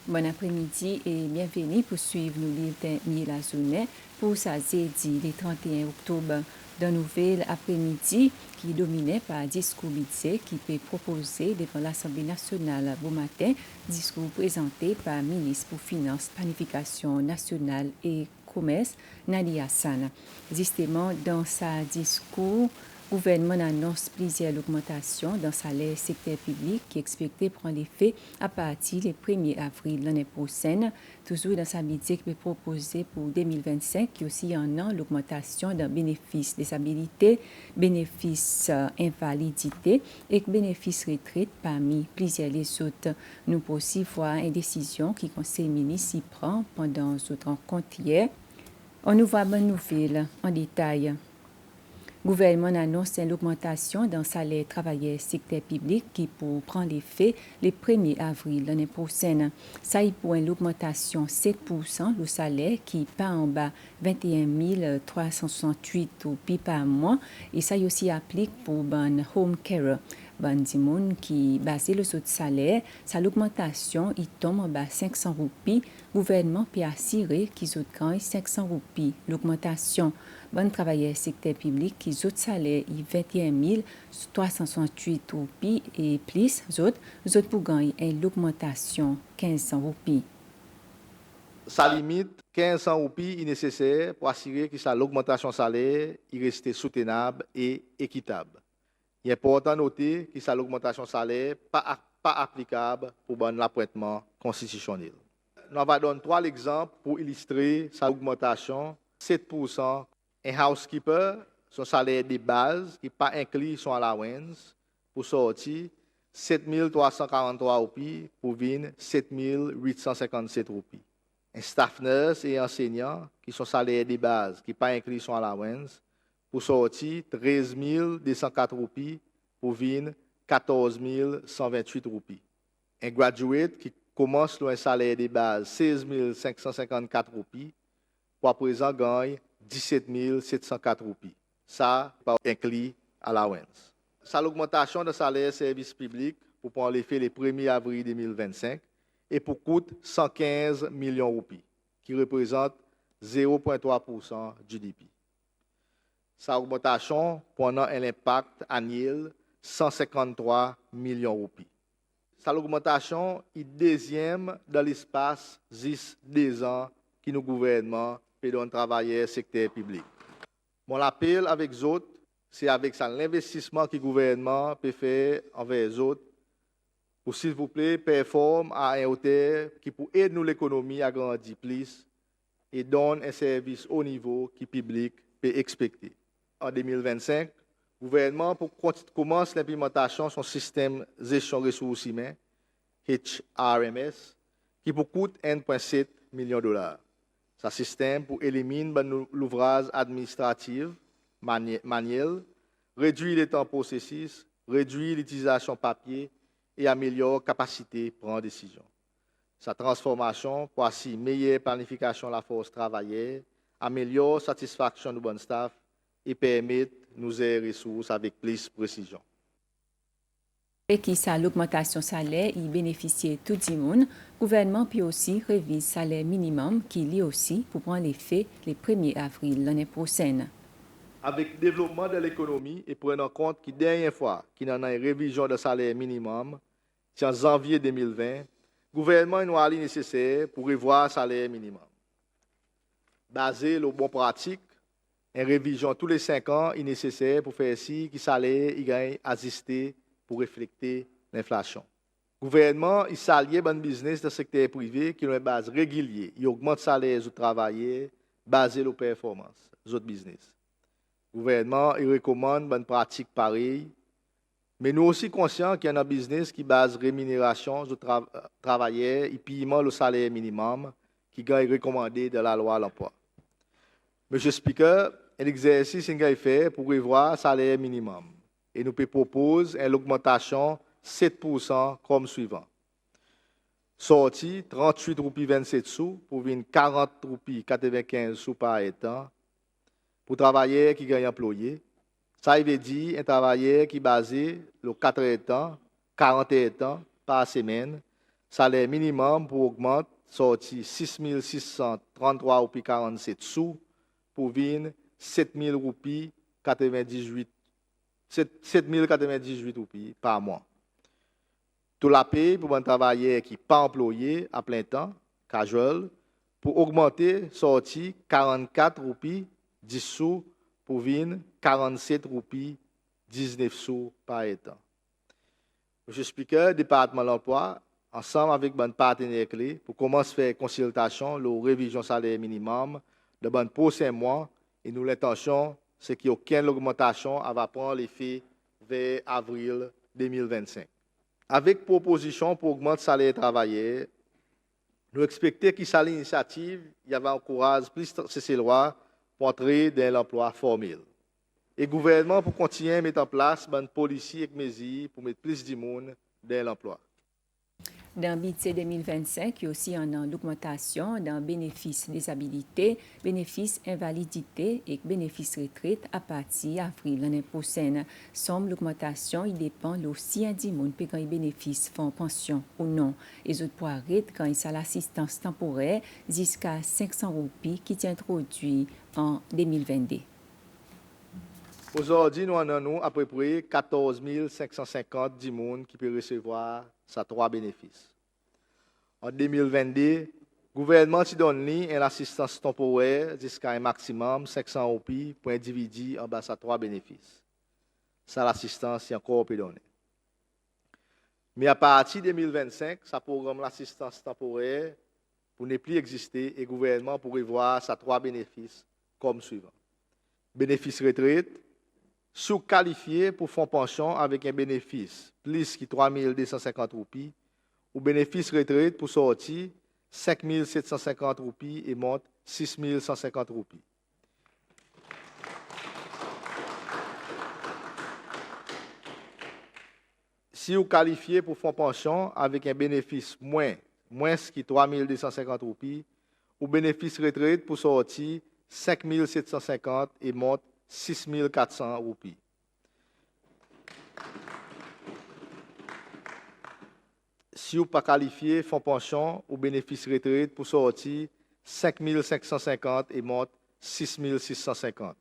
Bon après-midi et bienvenue pour suivre nous bulletin la journée pour ça jeudi le 31 octobre. Dans nouvelle après-midi qui dominé par discours budget qui peut proposer devant l'Assemblée nationale bon matin, discours présenté par ministre pour Finances, Planification nationale et Commerce, Nadia Hassan. Justement, dans sa discours, le gouvernement annonce plusieurs augmentations dans le salaire secteur public qui est expecté prendre effet à partir du 1er avril l'année prochaine. Toujours dans sa budget qui peut proposer pour 2025, qui aussi en a l'augmentation d'un bénéfice disabilité, bénéfice invalidité et bénéfice retraite parmi plusieurs les autres. Nous pouvons aussi voir une décision qui le Conseil ministre prend pendant cette rencontre hier. On nous voit bonne nouvelle en détail. Le gouvernement annonce une augmentation dans le salaire travailleur secteur public qui pour prendre effet le 1er avril l'année prochaine. Ça y pour une augmentation 7% le salaire qui part en bas 21 368 roupies par mois et ça y aussi applique pour ban home care. Ban Dimoun qui basé le saut de salaire, sa l'augmentation il tombe en bas 500 roupies. Le gouvernement peut assurer qu'ils ont gagnent 500 roupies. L'augmentation bon travailleur secteur public qui autres salaire 21 368 roupies et plus autres pour gagner l'augmentation 1500 roupies. Ça limite 1500 roupies nécessaire pour assurer que l'augmentation salaire il reste soutenable et équitable. Il est important de noter que l'augmentation salaire pas applicable pour l'appointement constitutionnel. Nous allons donner 3 exemples pour illustrer sa augmentation 7%. Un housekeeper, son salaire de base, qui n'est pas inclus son allowance, pour sortir 7 343 roupies pour venir 7 857 roupies. Un staff nurse et enseignant, qui sont salaire de base, qui n'est pas inclus son allowance, pour sortir 13 204 roupies pour venir 14 128 roupies. Un graduate qui commence un salaire de base 16 554 roupies, pour à présent gagne 17 704 roupies. Ça, pas inclus allowance. Ça, l'augmentation de salaire service public pour prendre l'effet le 1er avril 2025 et pour coûte 115 millions de roupies, qui représente 0,3% du GDP. Sa augmentation pendant un impact annuel 153 millions de roupies. Sa augmentation est deuxième dans l'espace 10 ans qui nous gouvernement et d'un travailleur secteur public. Mon appel avec les autres, c'est avec ça l'investissement que le gouvernement peut faire envers les autres pour, s'il vous plaît, performer à un hauteur qui peut aider nous l'économie à grandir plus et donne un service au niveau que le public peut expecter. En 2025, le gouvernement commence l'implémentation de son système de gestion des ressources humaines, HRMS, qui peut coûter 1,7 million de dollars. Ce système pour éliminer l'ouvrage administratif manuel, réduire les temps processus, réduire l'utilisation papier et améliorer la capacité de prendre des décisions. Sa transformation pour assurer meilleure planification de la force travailleur, améliorer la satisfaction du bon staff et permettre nous gérer les ressources avec plus de précision. Et qui ça l'augmentation salaire, il bénéficie tout le monde. Le gouvernement peut aussi réviser le salaire minimum qui lui aussi pour prendre l'effet le 1er avril l'année prochaine. Avec le développement de l'économie et prenant en compte que dernière fois qu'il y a une révision de salaire minimum, c'est en janvier 2020, le gouvernement a allé nécessaire pour revoir le salaire minimum. Basé sur bonne pratique, une révision tous les 5 ans est nécessaire pour faire si que le salaire gagne ajusté pour refléter l'inflation. Le gouvernement s'allie à un business dans le secteur privé qui a une base régulière. Il augmente le salaire des travailleurs basé sur la performance des autres business. Le gouvernement recommande une pratique pareille, mais nous aussi conscients qu'il y a un business qui base rémunération des travailleurs et paiement le salaire minimum qui est recommandé dans la loi à l'emploi. Monsieur le Speaker, un exercice est fait pour revoir le salaire minimum. Et nous proposons une augmentation 7% comme suivant. Sorti 38 roupies 27 sous pour venir 40 roupies 95 sous par étant pour travailleurs qui gagnent employé. Ça veut dire un travailleur qui est basé le 4 temps, 41 temps par semaine. salaire minimum pour augmenter, sorti 6 633 roupies 47 sous pour venir 7 000 roupies 98 roupies par mois. Tout la paye pour un travailleur qui n'est pas employé à plein temps, casual, pour augmenter, sorti 44 roupies 10 sous pour venir 47 roupies 19 sous par état. Monsieur le Speaker, département de l'emploi, ensemble avec mon partenaire clé, pour commencer à faire consultation, la révision salaire minimum de bon prochain mois, et nous l'intention, c'est qu'il n'y ait aucune augmentation va prendre l'effet vers avril 2025. Avec proposition pour augmenter le salaire des travailleurs, nous expectons qu'il y ait l'initiative, il y avait encourage plus ces lois pour entrer dans l'emploi formel. Et le gouvernement pour continuer à mettre en place une politique et mesures pour mettre plus de monde dans l'emploi. Dans le budget 2025, il y a aussi une augmentation dans bénéfices des habilités, bénéfices invalidité et bénéfices retraite à partir d'avril l'année prochaine. Somme l'augmentation, il dépend aussi du monde quand les bénéfices font pension ou non. Les autres poids quand il y a l'assistance temporaire jusqu'à 500 roupies qui est introduit en 2022. Aujourd'hui, nous avons à peu près 14 550 personnes qui peuvent recevoir ces trois bénéfices. En 2022, le gouvernement a donné une assistance temporaire jusqu'à un maximum de 500 roupies pour individu en bas de ces trois bénéfices. Ça, l'assistance est encore donnée. Mais à partir de 2025, ce programme l'assistance temporaire pour ne plus exister et le gouvernement pourrait voir ces trois bénéfices comme suivant. Bénéfice retraite, sous-qualifié pour fonds pension avec un bénéfice plus que 3 250 roupies, ou bénéfice retraite pour sortir 5 750 roupies et monte 6 150 roupies. Si vous qualifiez pour fonds pension avec un bénéfice moins que 3 250 roupies, ou bénéfice retraite pour sortir 5 750 et monte 6 400 roupies. Si vous pas qualifié fonds pension ou bénéfice retraite pour sortir 5 550 et monte 6 650.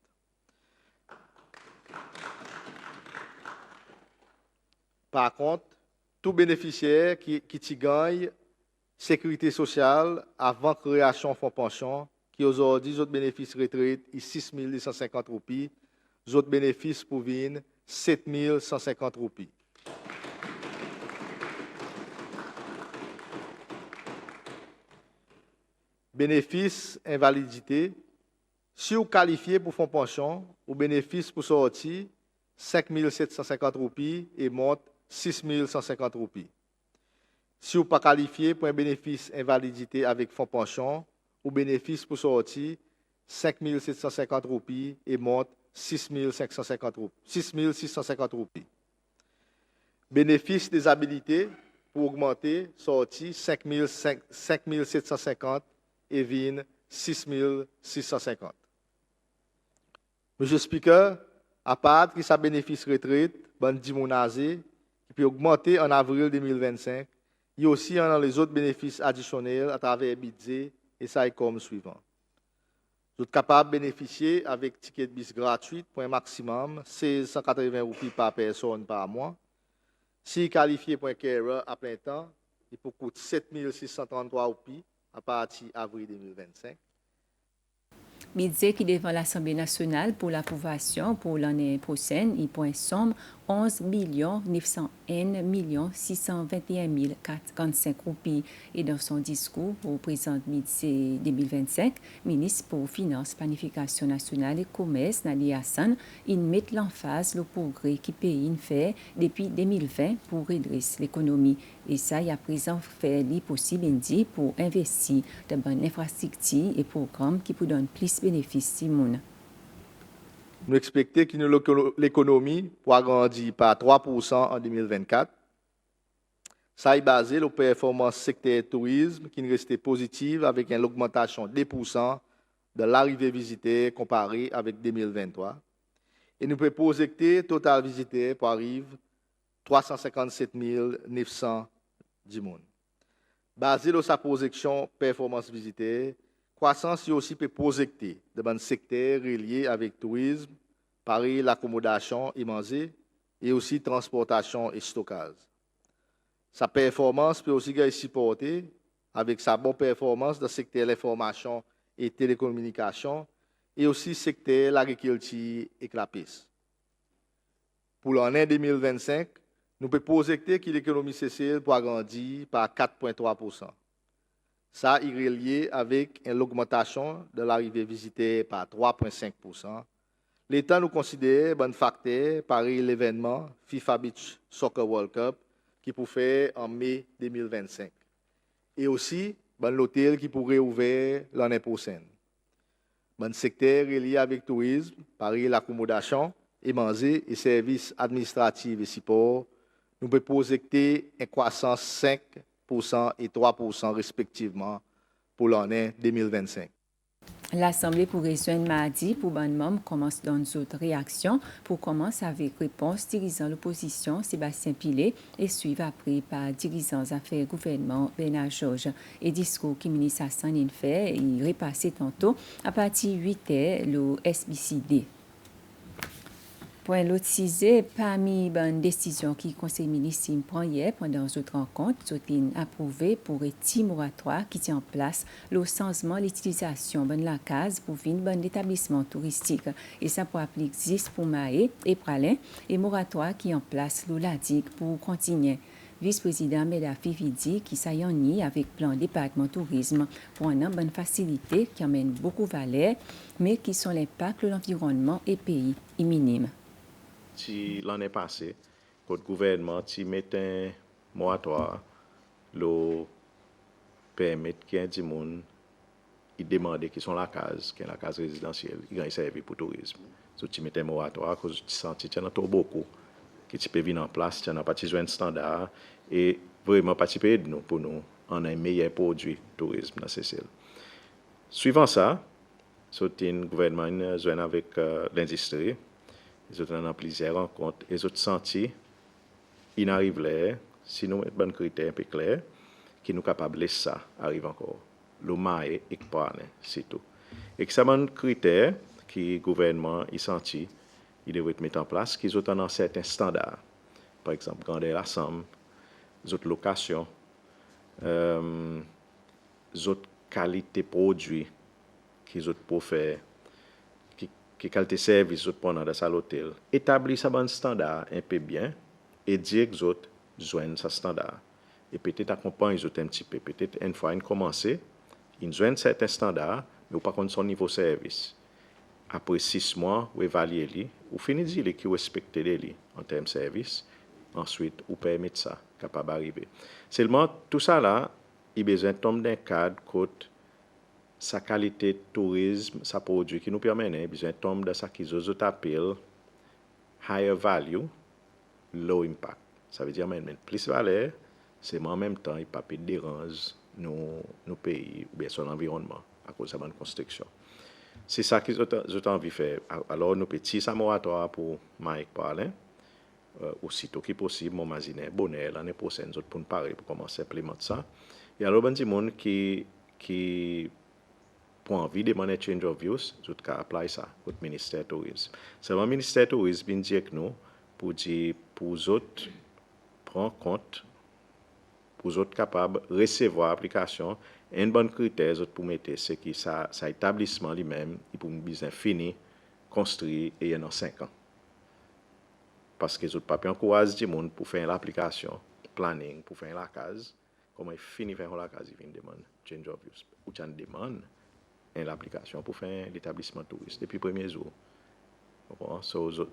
Par contre, tout bénéficiaire qui gagne sécurité sociale avant création fonds pension, qui aujourd'hui, les autres bénéfices retraite, est 6 250 roupies, les autres bénéfices pour venir 7 150 roupies. Bénéfice invalidité, si vous qualifiez pour fonds pension, ou bénéfice pour sortir 5 750 roupies et monte 6 150 roupies. Si vous pas qualifié pour un bénéfice invalidité avec fonds pension, ou bénéfice pour sortir 5 750 roupies et monte 6 650 roupies. Bénéfice des habilités pour augmenter, sortir 5 750 et vin 6 650. Monsieur le Speaker, à part que ça bénéfice retraite, bandi monazé, qui peut augmenter en avril 2025, il y a aussi dans les autres bénéfices additionnels à travers le budget et ça est comme suivant. Vous êtes capable de bénéficier avec ticket de bus gratuit pour un maximum 1680 roupies par personne par mois. Si qualifié pour un carer à plein temps, il peut coûter 7 633 roupies à partir d'avril 2025. Budget qui devant l'Assemblée nationale pour l'approbation pour l'année prochaine, il point somme 11 901 621 045 roupies. Et dans son discours pour présenter budget 2025, ministre pour Finances, Planification nationale et Commerce, Nali Hassan, il met l'emphase le progrès qui pays fait depuis 2020 pour redresser l'économie. Et ça, il y a présent fait les possible pour investir dans bonnes infrastructures et programmes qui pourraient donner plus de bénéfices à monde. Nous expectons que l'économie pourra grandir par 3% en 2024. Ça est basé sur la performance secteur tourisme qui restait positive avec une augmentation de 2% de l'arrivée visiteurs comparé avec 2023. Et nous pouvons projeter le total visiteurs pour arriver 357 900 du monde. Basé sur sa projection performance visitaire, croissance aussi peut projeter dans un secteur relié avec tourisme, pareil l'accommodation et manger, et aussi transportation et stockage. Sa performance peut aussi être supportée avec sa bonne performance dans le secteur de l'information et télécommunications et aussi le secteur de l'agriculture et de la pêche. Pour l'année 2025, nous pouvons projeter que l'économie CCL pourra grandir par 4,3%. Ça est relié avec une augmentation de l'arrivée visitée par 3,5%. L'État nous considère un facteur par l'événement FIFA Beach Soccer World Cup qui pourrait faire en mai 2025. Et aussi, l'hôtel qui pourrait ouvrir l'année prochaine. Le secteur relié avec le tourisme, par l'accommodation, et manger et services administratifs et support, nous pouvons projeter une croissance 5% et 3% respectivement pour l'année 2025. L'Assemblée pour rejoindre mardi pour ban membres commence dans une autre réaction pour commencer avec réponse dirigeant l'opposition Sébastien Pillet et suivre après par dirigeant affaires gouvernement Bernard Georges. Et discours qui ministre Hassan fait il repassé tantôt à partir de 8h le SBCD. Point l'autre sujet, parmi les décisions qui le Conseil ministre prend hier pendant cette rencontre, c'est approuvé pour un petit moratoire qui tient en place le changement de l'utilisation de la case pour venir un établissement touristique. Et ça pour appliquer 10 pour Maé et Pralin et moratoire qui est en place le Ladic pour continuer. Vice-président Medafi dit qui s'ayenni avec plan département tourisme pour une bonne facilité qui amène beaucoup de valeur, mais qui sont l'impact de l'environnement et pays est minime. Si l'année passée, le gouvernement mettait un moratoire, le permettre qu'il y ait des gens qui demandent qui sont la case résidentielle, qui ont servi pour le tourisme. So, tu mettais un moratoire à cause du senti qu'il y en a beaucoup qui peut venir en place, il y en a pas besoin de standard et vraiment participer de nous pour nous en un meilleur produit tourisme dans CCL. Suivant ça, le gouvernement joint avec l'industrie. Ils ont plusieurs rencontres. Ils ont senti qu'ils arrivent là, si nous mettons un critère un peu clair, qui nous capables de laisser ça arrive encore. Le maïs et le pain, c'est tout. Et que ça un critère que le gouvernement a senti, il devrait mettre en place, qu'ils ont un certain standard. Par exemple, grandeur la somme, les autres locations, les autres qualités de produits qu'ils ont pour faire. Qui qualité service pendant dans l'hôtel, établir ça bon standard un peu bien et dire que les autres joignent ce standard. Et peut-être accompagner les autres un petit peu. Peut-être une fois ils commencent, ils joignent certains standards, mais pas contre son niveau service. Après 6 mois, vous évaluez, vous finissez les qui respectent les en termes de service. Ensuite, vous permettez ça, capable d'arriver. Seulement, tout ça là, il a besoin de tomber d'un cadre côté sa qualité de tourisme, sa produit qui nous permet de tomber dans ce qu'ils appellent higher value, low impact. Ça veut dire que plus valeur, c'est en même temps, il ne peut pas déranger nos pays ou bien son environnement à cause de la construction. C'est ça qu'ils ont envie de faire. Alors, nous petits ça moratoire pour Mike Parlin, aussitôt que possible, mon mazine, bonnet, l'année prochaine, nous pour parler pour commencer à implémenter ça. Et alors, il y a des gens qui pour envie de demander change of views, tout cas apply ça au ministère du tourisme. C'est le ministère du tourisme qui dit que nous pour dire pour les autres prendre compte pour les autres capables de recevoir l'application un bon critère pour mettre ce qui ça établissement lui-même il pour un business fini construit et en 5 ans. Parce que les autres pas encouragent du monde pour faire l'application planning pour faire la case comment il finit faire la case il vient demander change of views ou tu demande l'application pour faire l'établissement touriste depuis le premier jour.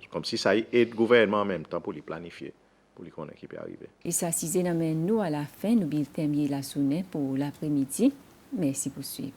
Comme si ça aide le gouvernement en même temps pour les planifier, pour les connaître qui peut arriver. Et ça, si c'est nous à la fin, nous allons terminer la journée pour l'après-midi. Merci pour suivre.